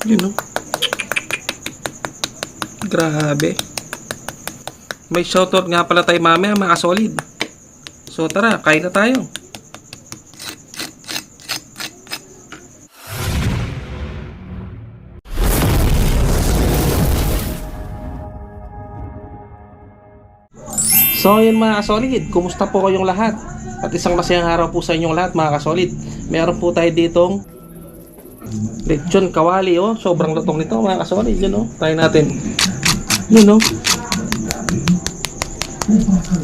Yun, no? Grabe. May shoutout nga pala tayo mamaya, mga solid. So tara, kain na tayo. So yun mga kasolid, kumusta po kayong lahat? At isang masayang araw po sa inyong lahat mga kasolid. Meron po tayo ditong lechon kawali, oh. Sobrang lutong nito mga kasolid. Yun, oh. Try natin. Yun, oh.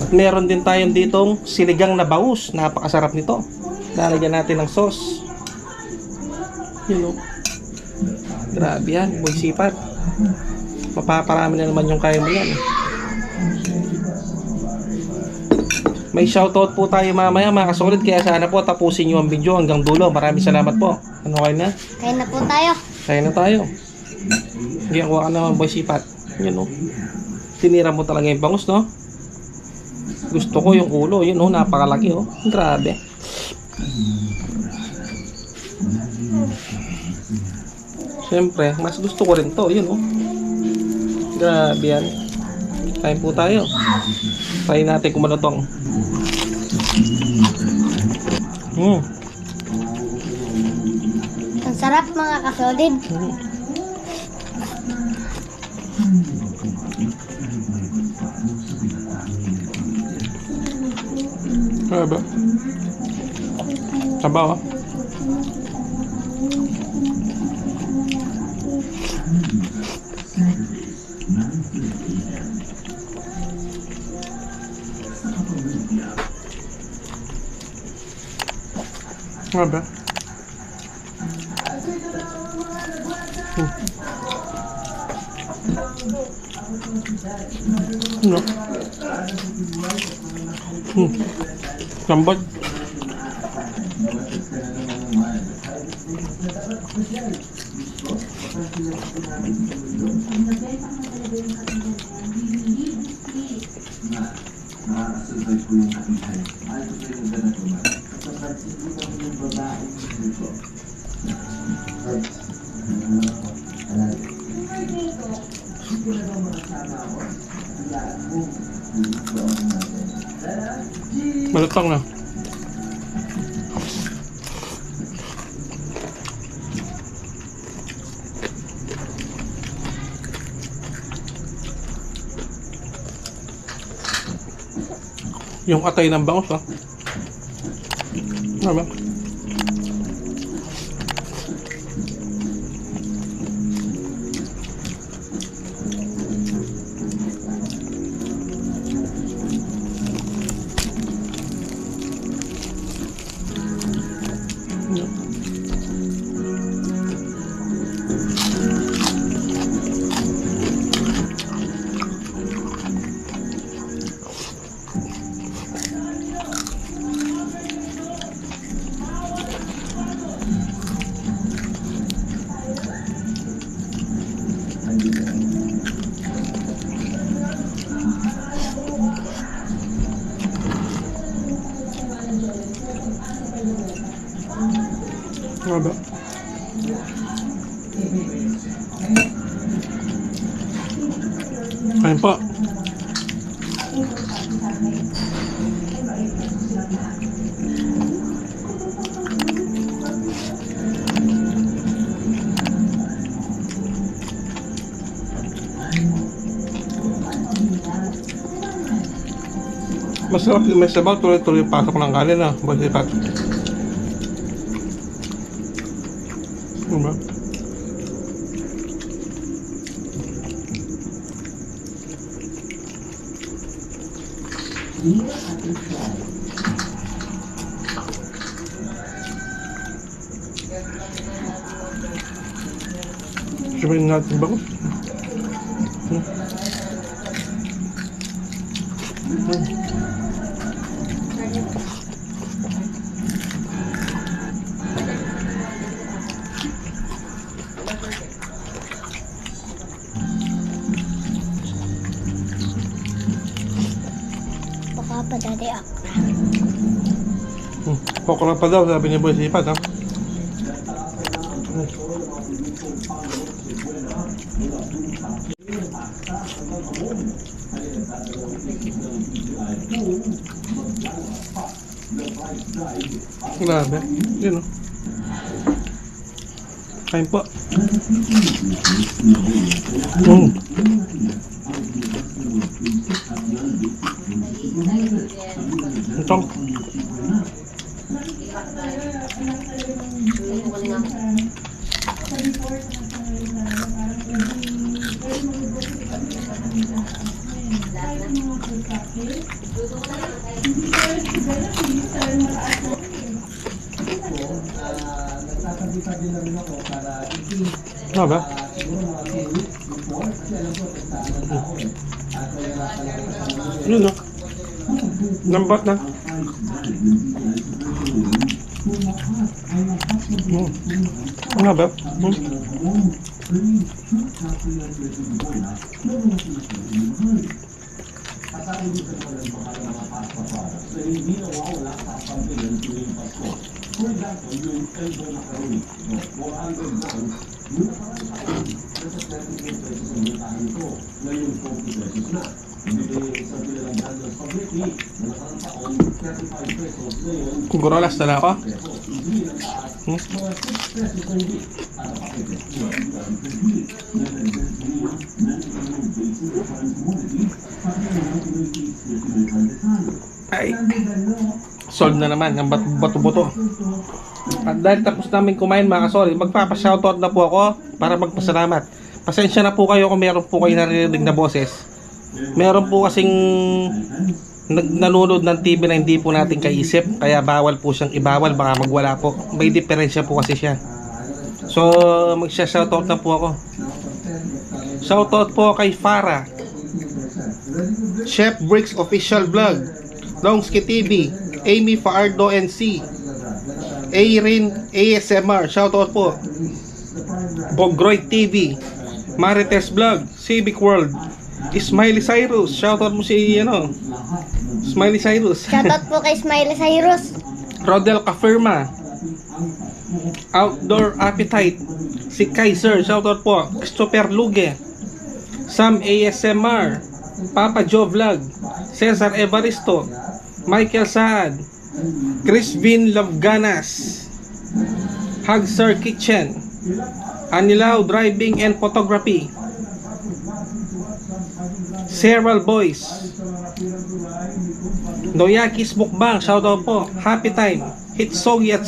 At meron din tayong ditong sinigang na bangus. Napakasarap nito. Lalagyan natin ng sauce. Yun, oh. Grabe yan, boy sipat. Mapaparami na naman yung kaya mo yan. May shoutout po tayo mamaya mga kasolid, kaya sana po tapusin nyo ang video hanggang dulo. Maraming salamat po. Ano kayo na? Kain na po tayo. Kain na tayo. Hindi ako ka naman boy sipat. Yun, no? Tinira mo talaga yung bangus, no? Gusto ko yung ulo. Yun, no? Napakalaki, oh. Grabe. Siyempre, mas gusto ko rin to. Yun, no? Grabe yan. Kain po tayo. Try natin kung malutong. Ang sarap mga kasolid. Grabe. Sabaw, ah. Grabe. Ano? Lambot. Malutong na. Yung atay ng bangus, ah. Ano ba? Grabe. Kain po. Masarap yung may sabaw, tuloy-tuloy pasok ng kanin, ah. Basipat. Diba? Sabihin natin bangus. Baka pa dati akra. Okra pa daw, sabi ni Boy Sipat, ha? Grabe. Yun o. Kain po. Ito. Ano ba? Yun o. Lambat na. Ano ba? Gorolas na lang ako. Ay, solve na naman ang bato-bato. At dahil tapos namin kumain mga kasol, magpapa-shoutout na po ako para magpasalamat. Pasensya na po kayo kung meron po kayo naririnig na boses. Meron po kasing nanonood ng TV na hindi po natin kaisip, kaya bawal po siyang ibawal, baka magwala po. May diferensya po kasi siya. So, magsha-shoutout na po ako. Shoutout po kay Farah, Chef Bricks Official Vlog, Longski TV, Amy Faardo NC, Airin ASMR, shoutout po. Bogroid TV, Marites Vlog, Civic World, Smiley Cyrus, shoutout mo si Smiley Cyrus. Shoutout po kay Smiley Cyrus. Rodel Cafirma, Outdoor Appetite, si Kaiser, shoutout po. Christopher Luge, Sam ASMR, Papa Joe Vlog, Cesar Evaristo, Michael Saad, Chris Vin Lavganas, Hagsar Kitchen, Anilaw Driving and Photography, Several Boys, Noyakis Mukbang, shoutout po. Happy Time, Hitsogi at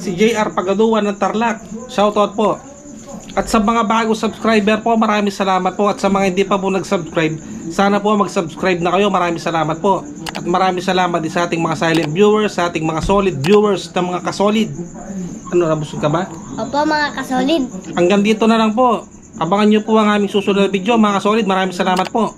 si JR Pagaduan ng Tarlac, shoutout po. At sa mga bago subscriber po, maraming salamat po. At sa mga hindi pa po nag-subscribe, sana po mag-subscribe na kayo. Maraming salamat po. At maraming salamat din sa ating mga silent viewers, sa ating mga solid viewers, na mga kasolid. Ano, nabusog ka ba? Opo mga kasolid. Hanggang dito na lang po. Abangan nyo po ang aming susunod na video mga kasolid. Maraming salamat po.